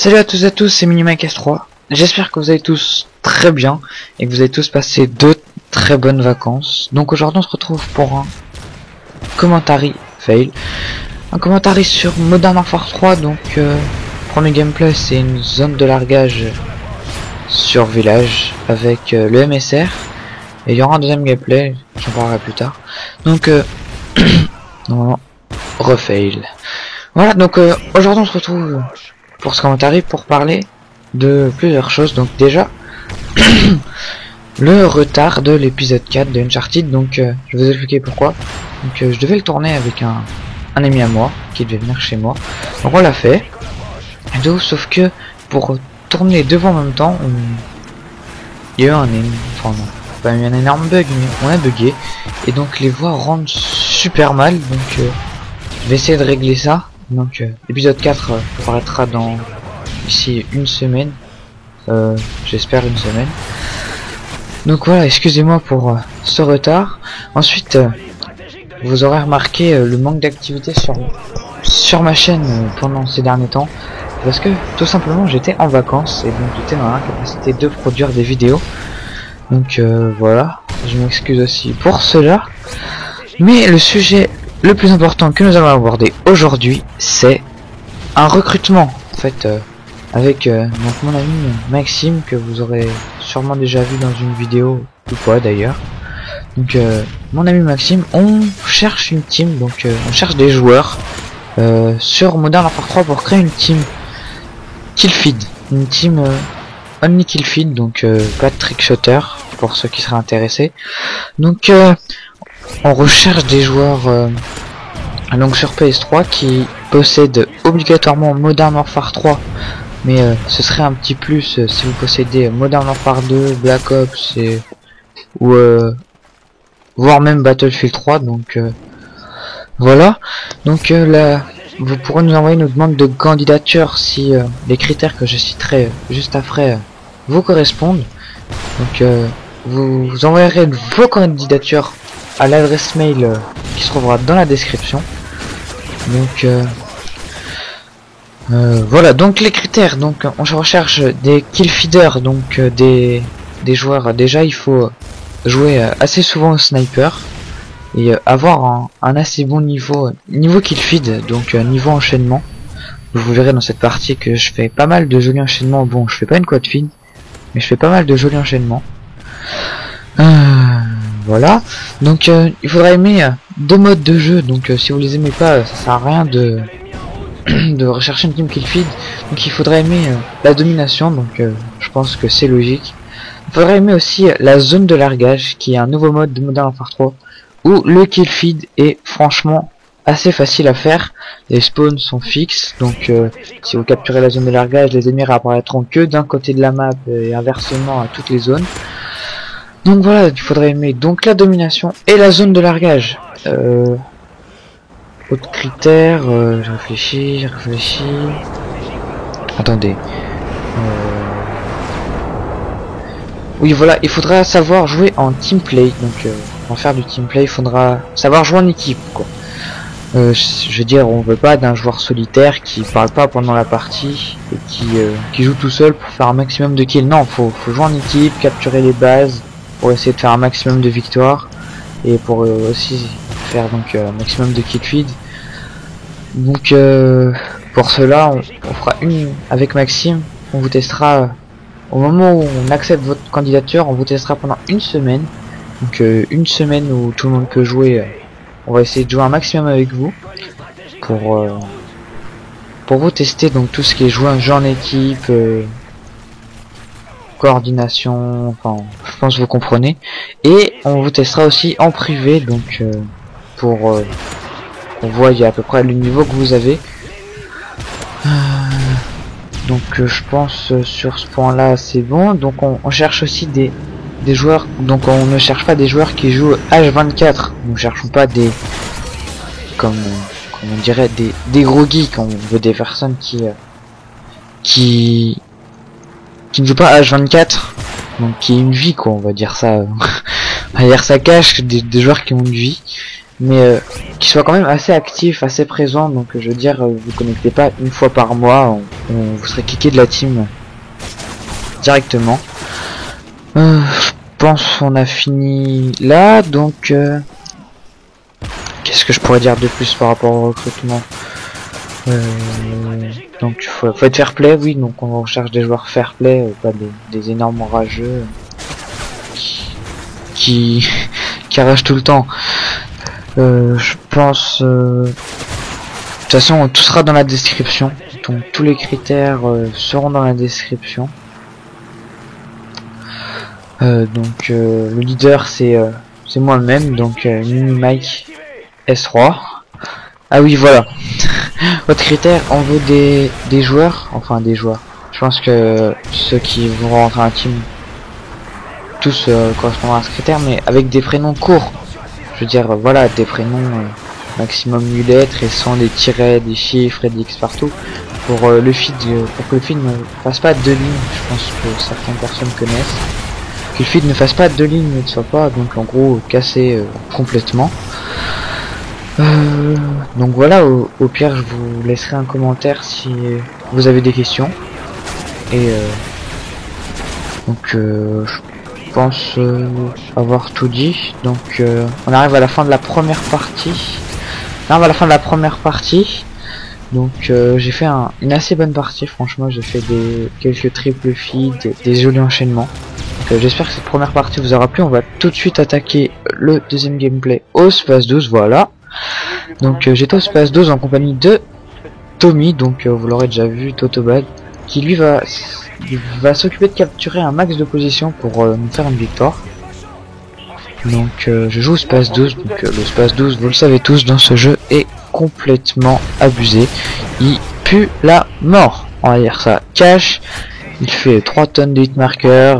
Salut à tous c'est MiniMikeS3. J'espère que vous allez tous très bien et que vous avez tous passé de très bonnes vacances. Donc aujourd'hui on se retrouve pour un commentary fail. Un commentary sur Modern Warfare 3. Donc premier gameplay, c'est une zone de largage sur village avec le MSR. Et il y aura un deuxième gameplay, j'en parlerai plus tard. Donc normalement refail. Voilà, donc aujourd'hui on se retrouve pour ce commentary pour parler de plusieurs choses. Donc déjà le retard de l'épisode 4 de Uncharted. Donc je vais vous expliquer pourquoi. Donc je devais le tourner avec un ami à moi qui devait venir chez moi. Donc on l'a fait. Sauf que pour tourner les deux en même temps, il y a eu un énorme bug, mais on a bugué et donc les voix rendent super mal. Donc je vais essayer de régler ça. Donc l'épisode 4 apparaîtra dans ici une semaine, j'espère une semaine. Donc voilà, excusez-moi pour ce retard. Ensuite vous aurez remarqué le manque d'activité sur ma chaîne pendant ces derniers temps, parce que tout simplement j'étais en vacances et donc j'étais dans l'incapacité de produire des vidéos. Donc voilà, je m'excuse aussi pour cela. Mais le sujet le plus important que nous allons aborder aujourd'hui, c'est un recrutement. En fait, avec donc mon ami Maxime, que vous aurez sûrement déjà vu dans une vidéo ou pas d'ailleurs. Donc mon ami Maxime, on cherche une team, donc on cherche des joueurs sur Modern Warfare 3 pour créer une team Killfeed, une team only Killfeed, donc pas de trickshotter pour ceux qui seraient intéressés. Donc on recherche des joueurs donc sur PS3 qui possèdent obligatoirement Modern Warfare 3, mais ce serait un petit plus si vous possédez Modern Warfare 2, Black Ops ou voire même Battlefield 3. Donc voilà, donc là vous pourrez nous envoyer une demande de candidature si les critères que je citerai juste après vous correspondent. Donc vous envoyerez vos candidatures à l'adresse mail qui se trouvera dans la description. Donc voilà, donc les critères. Donc on recherche des killfeeders, donc des joueurs. Déjà il faut jouer assez souvent au sniper et avoir un assez bon niveau killfeed, donc niveau enchaînement. Vous verrez dans cette partie que je fais pas mal de jolis enchaînements. Bon, je fais pas une quad feed, mais je fais pas mal de jolis enchaînements. Voilà, donc il faudra aimer deux modes de jeu. Donc si vous les aimez pas, ça sert à rien de rechercher une team killfeed. Donc il faudra aimer la domination, donc je pense que c'est logique. Il faudra aimer aussi la zone de largage, qui est un nouveau mode de Modern Warfare 3 où le killfeed est franchement assez facile à faire. Les spawns sont fixes, donc si vous capturez la zone de largage, les ennemis réapparaîtront que d'un côté de la map et inversement à toutes les zones. Donc voilà, il faudrait aimer donc la domination et la zone de largage. Autre critère, je réfléchis. Attendez. Oui voilà, il faudra savoir jouer en team play. Donc pour faire du team play, il faudra savoir jouer en équipe, quoi. Je veux dire, on veut pas d'un joueur solitaire qui parle pas pendant la partie et qui joue tout seul pour faire un maximum de kills. Non, faut jouer en équipe, capturer les bases pour essayer de faire un maximum de victoires et pour aussi faire donc un maximum de killfeed. Donc pour cela on fera une avec Maxime. On vous testera au moment où on accepte votre candidature, on vous testera pendant une semaine. Donc une semaine où tout le monde peut jouer. On va essayer de jouer un maximum avec vous pour vous tester donc tout ce qui est jouer un jeu en équipe, coordination, enfin je pense que vous comprenez. Et on vous testera aussi en privé, donc pour qu'on voit à peu près le niveau que vous avez. Donc je pense sur ce point là c'est bon. Donc on cherche aussi des joueurs, donc on ne cherche pas des joueurs qui jouent H24. Nous cherchons pas des comme on dirait des gros geeks. On veut des personnes qui ne jouent pas H24, donc qui ont une vie, quoi, on va dire ça. On va dire ça cache des joueurs qui ont une vie. mais qui soit quand même assez actif, assez présent. Donc je veux dire, vous connectez pas une fois par mois, vous serez kické de la team directement. Je pense qu'on a fini là, donc qu'est-ce que je pourrais dire de plus par rapport au recrutement? Donc faut être fair play, oui, donc on recherche des joueurs fair play, pas des énormes rageux qui arrachent tout le temps. Je pense de toute façon tout sera dans la description, donc tous les critères seront dans la description. Donc le leader c'est moi-même, donc Mini Mike S3. Ah oui, voilà. Votre critère, on veut des joueurs, enfin des joueurs. Je pense que ceux qui vont rentrer un team tous correspondront à ce critère, mais avec des prénoms courts. Je veux dire, voilà, des prénoms maximum 8 lettres et sans des tirets, des chiffres et des X partout. Pour le feed, pour que le feed ne fasse pas 2 lignes, je pense que certaines personnes connaissent. Que le feed ne fasse pas 2 lignes, ne soit pas donc en gros cassé complètement. Donc voilà, au pire je vous laisserai un commentaire si vous avez des questions. Et donc je pense avoir tout dit. Donc on arrive à la fin de la première partie. Donc j'ai fait une assez bonne partie, franchement. J'ai fait quelques triple feeds, des jolis enchaînements. Donc j'espère que cette première partie vous aura plu. On va tout de suite attaquer le deuxième gameplay au Space 12, voilà. Donc j'étais au Space 12 en compagnie de Tommy, donc vous l'aurez déjà vu, Totobad, qui lui va s'occuper de capturer un max de position pour nous faire une victoire. Donc je joue au Space 12, donc le Space 12, vous le savez tous, dans ce jeu est complètement abusé. Il pue la mort, on va dire ça cash. Il fait 3 tonnes de hitmarker.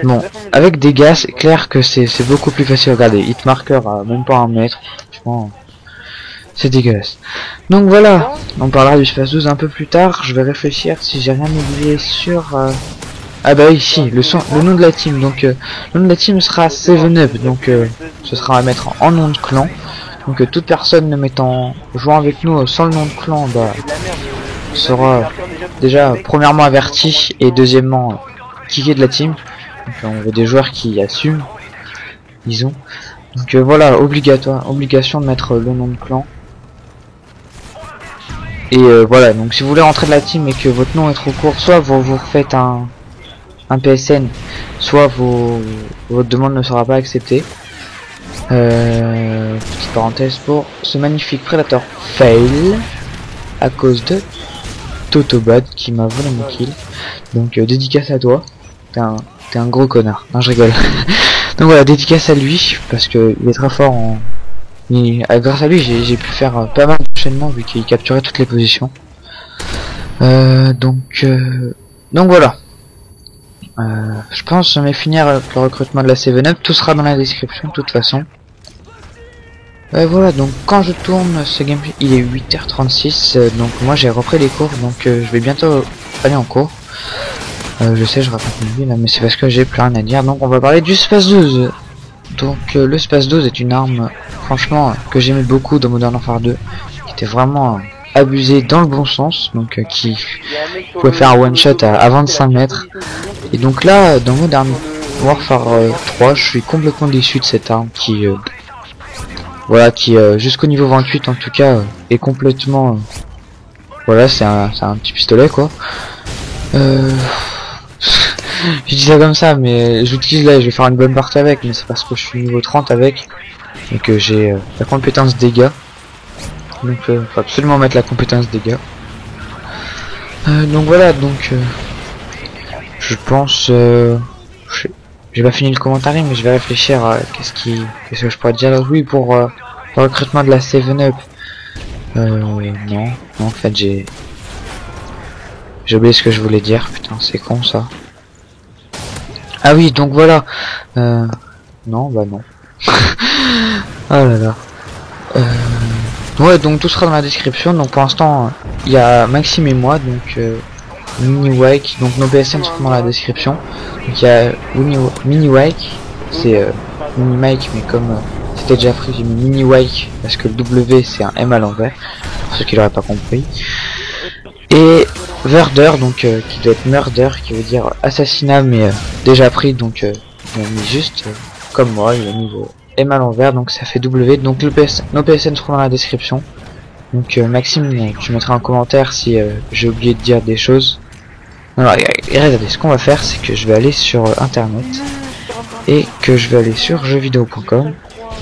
Bon, avec des gars, c'est clair que c'est beaucoup plus facile. Regardez, hitmarker à même pas 1 mètre. Franchement, c'est dégueulasse. Donc voilà, on parlera du Space 12 un peu plus tard. Je vais réfléchir si j'ai rien oublié sur... Ah bah ici, le nom de la team. Donc le nom de la team sera 7up. Donc ce sera à mettre en nom de clan. Donc toute personne jouant avec nous sans le nom de clan, bah, sera déjà premièrement averti et deuxièmement kické de la team. Donc on veut des joueurs qui assument, disons. Donc voilà, obligation de mettre le nom de clan. Et voilà, donc si vous voulez rentrer de la team et que votre nom est trop court, soit vous refaites un PSN, soit votre demande ne sera pas acceptée. Petite parenthèse pour ce magnifique Predator fail à cause de Totobad qui m'a volé mon kill. Donc dédicace à toi, t'es un gros connard. Non, je rigole. Donc voilà, dédicace à lui parce que il est très fort grâce à lui j'ai pu faire pas mal d'enchaînements vu qu'il capturait toutes les positions. Donc voilà. Je pense que je vais finir avec le recrutement de la 7up. Tout sera dans la description de toute façon. Voilà, donc quand je tourne ce gameplay, il est 8h36. Donc moi j'ai repris les cours, donc je vais bientôt aller en cours. Je sais, je raconte une vie là, mais c'est parce que j'ai plus rien à dire. Donc on va parler du Space 12. Donc le Space 12 est une arme, franchement, que j'aimais beaucoup dans Modern Warfare 2, qui était vraiment abusé dans le bon sens, donc qui pouvait faire un one shot à 25 mètres. Et donc là, dans Modern Warfare 3, je suis complètement déçu de cette arme qui, voilà, qui jusqu'au niveau 28 en tout cas, est complètement, voilà, c'est un petit pistolet quoi. Je dis ça comme ça, mais j'utilise là, je vais faire une bonne partie avec, mais c'est parce que je suis niveau 30 avec et que j'ai la compétence dégâts. Donc faut absolument mettre la compétence dégâts. Donc voilà, donc je pense j'ai pas fini le commentaire, mais je vais réfléchir à qu'est-ce que je pourrais dire là. Oui, pour le recrutement de la 7up. Non, en fait j'ai oublié ce que je voulais dire. Putain, c'est con ça. Ah oui, donc voilà. Non, bah non. Oh là là. Ouais, donc tout sera dans la description. Donc pour l'instant, il y a Maxime et moi, donc Mini Wake, donc nos PSN seront dans la description. Donc il y a Mini Wake, c'est Mini Mike, mais comme c'était déjà pris, j'ai mis mini wake parce que le W c'est un M à l'envers, pour ceux qui l'auraient pas compris. Et murder, donc qui doit être murder, qui veut dire assassinat, mais déjà pris, donc il a mis juste comme moi, il a mis le M à l'envers, donc ça fait W. Donc nos PSN seront dans la description. Donc Maxime, tu mettras un commentaire si j'ai oublié de dire des choses. Alors regardez, ce qu'on va faire, c'est que je vais aller sur internet et que je vais aller sur jeuxvideo.com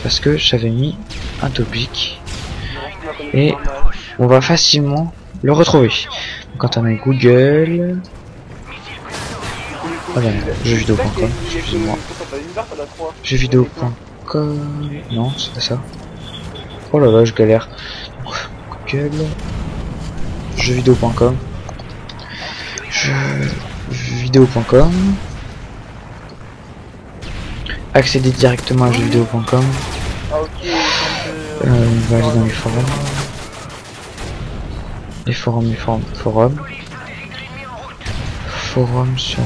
parce que j'avais mis un topic et on va facilement le retrouver. Donc, quand on met Google, voilà, jeuxvideo.com, excusez-moi, jeuxvideo.com, non c'est pas ça. Oh là là, je galère. Donc, Google, jeuxvideo.com, jeuxvideo.com, accéder directement à jeuxvideo.com. On va aller dans les forums. Les forums sur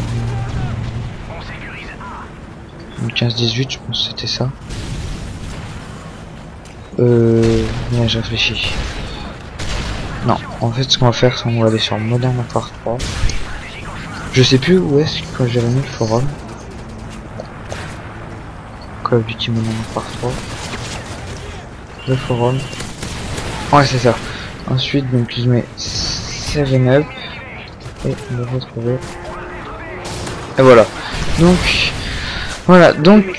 15-18, je pense que c'était ça. Ouais, je réfléchis. Non, en fait, ce qu'on va faire, c'est qu'on va aller sur Modern Warfare 3. Je sais plus où est-ce que j'avais mis le forum. Call of Duty Modern Warfare 3. Le forum. Ouais, c'est ça. Ensuite, donc, je mets 7up et on va retrouver. Et voilà. Donc,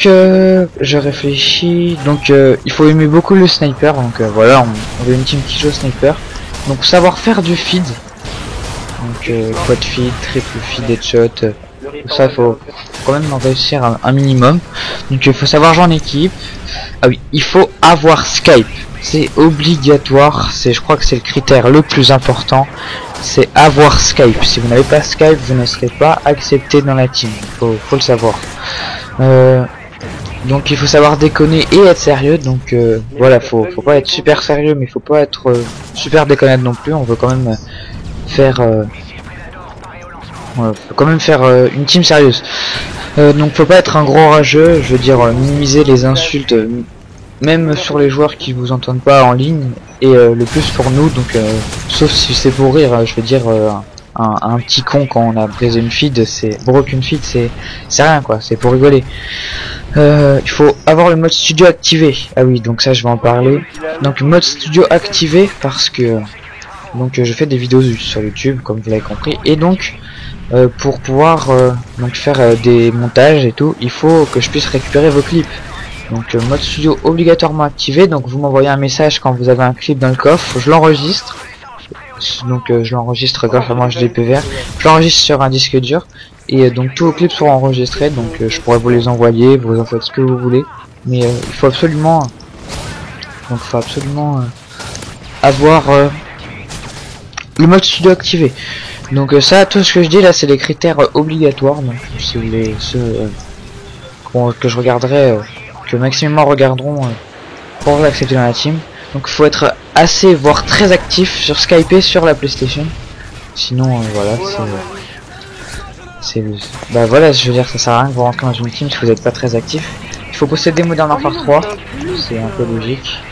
je réfléchis. Donc, il faut aimer beaucoup le sniper. Donc, voilà, on veut une team qui joue au sniper. Donc, savoir faire du feed. Donc, quad feed, triple feed, headshot. Tout ça, il faut quand même en réussir un minimum. Donc, il faut savoir jouer en équipe. Ah oui, il faut avoir Skype. C'est obligatoire, je crois que c'est le critère le plus important, c'est avoir Skype. Si vous n'avez pas Skype, vous ne serez pas accepté dans la team, faut le savoir. Donc il faut savoir déconner et être sérieux, donc voilà, faut pas être super sérieux, mais faut pas être super déconnade non plus, on veut quand même faire une team sérieuse. Donc faut pas être un gros rageux, je veux dire minimiser les insultes, même sur les joueurs qui vous entendent pas en ligne, et le plus pour nous, donc sauf si c'est pour rire, je veux dire un petit con quand on a brisé une feed, c'est broken feed, c'est rien quoi, c'est pour rigoler. Il faut avoir le mode studio activé. Ah oui, donc ça je vais en parler. Donc mode studio activé parce que donc je fais des vidéos sur YouTube comme vous l'avez compris, et donc pour pouvoir donc faire des montages et tout, il faut que je puisse récupérer vos clips. Donc mode studio obligatoirement activé, donc vous m'envoyez un message quand vous avez un clip dans le coffre, je l'enregistre. Donc je l'enregistre grâce à mon HDPVR, je l'enregistre sur un disque dur, et donc tous vos clips seront enregistrés, donc je pourrais vous les envoyer, vous en faites ce que vous voulez, mais il faut absolument avoir le mode studio activé. Donc ça, tout ce que je dis là, c'est les critères obligatoires, donc si vous voulez ceux que je regarderai, que maximum regarderont pour l'accepter dans la team. Donc il faut être assez, voire très actif sur Skype et sur la PlayStation. Sinon voilà, bah voilà, je veux dire, ça sert à rien que vous rentrez dans une team si vous n'êtes pas très actif. Il faut posséder Modern Warfare 3, c'est un peu logique.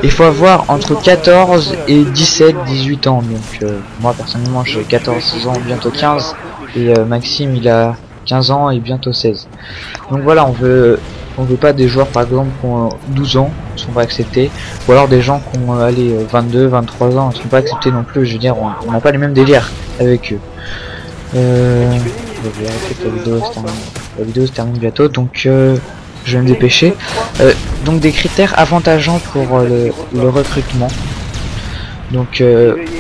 Il faut avoir entre 14 et 17-18 ans. Donc moi personnellement j'ai 14 ans, bientôt 15, et Maxime il a 15 ans et bientôt 16. Donc voilà, on veut pas des joueurs par exemple qui ont 12 ans, ne sont pas acceptés, ou alors des gens qui ont 22, 23 ans, ne sont pas acceptés non plus. Je veux dire, on n'a pas les mêmes délires avec eux. La vidéo se termine bientôt, donc je vais me dépêcher. Donc des critères avantageants pour le recrutement. Donc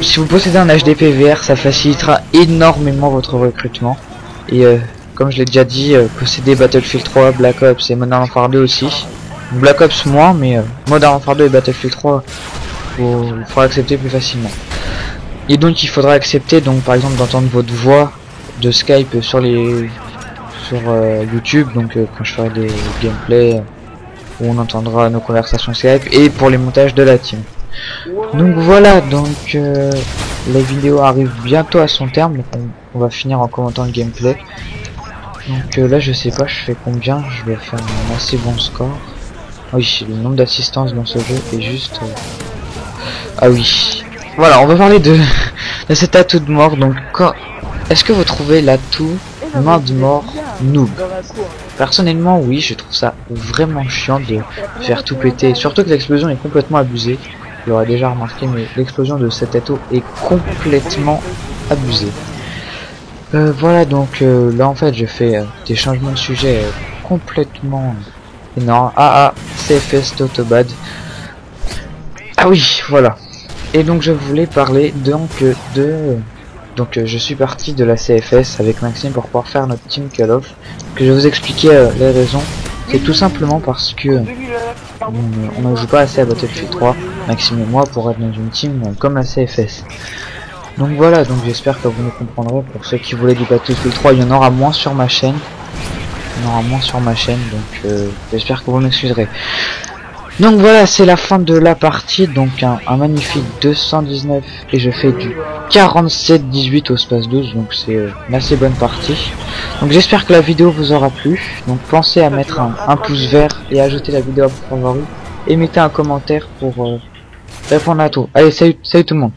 si vous possédez un HDPVR, ça facilitera énormément votre recrutement. Et comme je l'ai déjà dit, posséder Battlefield 3, Black Ops et Modern Warfare 2 aussi. Black Ops moins, mais Modern Warfare 2 et Battlefield 3, il faudra accepter plus facilement. Et donc il faudra accepter, donc par exemple, d'entendre votre voix de Skype sur YouTube, donc quand je ferai des gameplays où on entendra nos conversations Skype, et pour les montages de la team. Donc voilà, donc la vidéo arrive bientôt à son terme, donc on va finir en commentant le gameplay. Donc là je sais pas, je fais combien, je vais faire un assez bon score. Oui, le nombre d'assistances dans ce jeu est juste... Ah oui. Voilà, on va parler de cet atout de mort. Donc, est-ce que vous trouvez l'atout main de mort noob? Personnellement, oui, je trouve ça vraiment chiant de faire tout péter. Surtout que l'explosion est complètement abusée. Vous l'aurez déjà remarqué, mais l'explosion de cet atout est complètement abusée. Voilà, donc là en fait, je fais des changements de sujet complètement énormes. CFS Totobad. Ah oui, voilà. Et donc je voulais parler donc je suis parti de la CFS avec Maxime pour pouvoir faire notre team Call of. Que je vais vous expliquer les raisons. C'est tout simplement parce que on ne joue pas assez à Battlefield 3, Maxime et moi, pour être dans une team comme la CFS. Donc voilà, donc j'espère que vous me comprendrez. Pour ceux qui voulaient du Battlefield 3, il y en aura moins sur ma chaîne. Donc j'espère que vous m'excuserez. Donc voilà, c'est la fin de la partie. Donc un magnifique 219 et je fais du 47-18 au space 12. Donc c'est une assez bonne partie. Donc j'espère que la vidéo vous aura plu. Donc pensez à mettre un pouce vert et ajouter la vidéo à vos favoris. Et mettez un commentaire pour répondre à tout. Allez, salut tout le monde.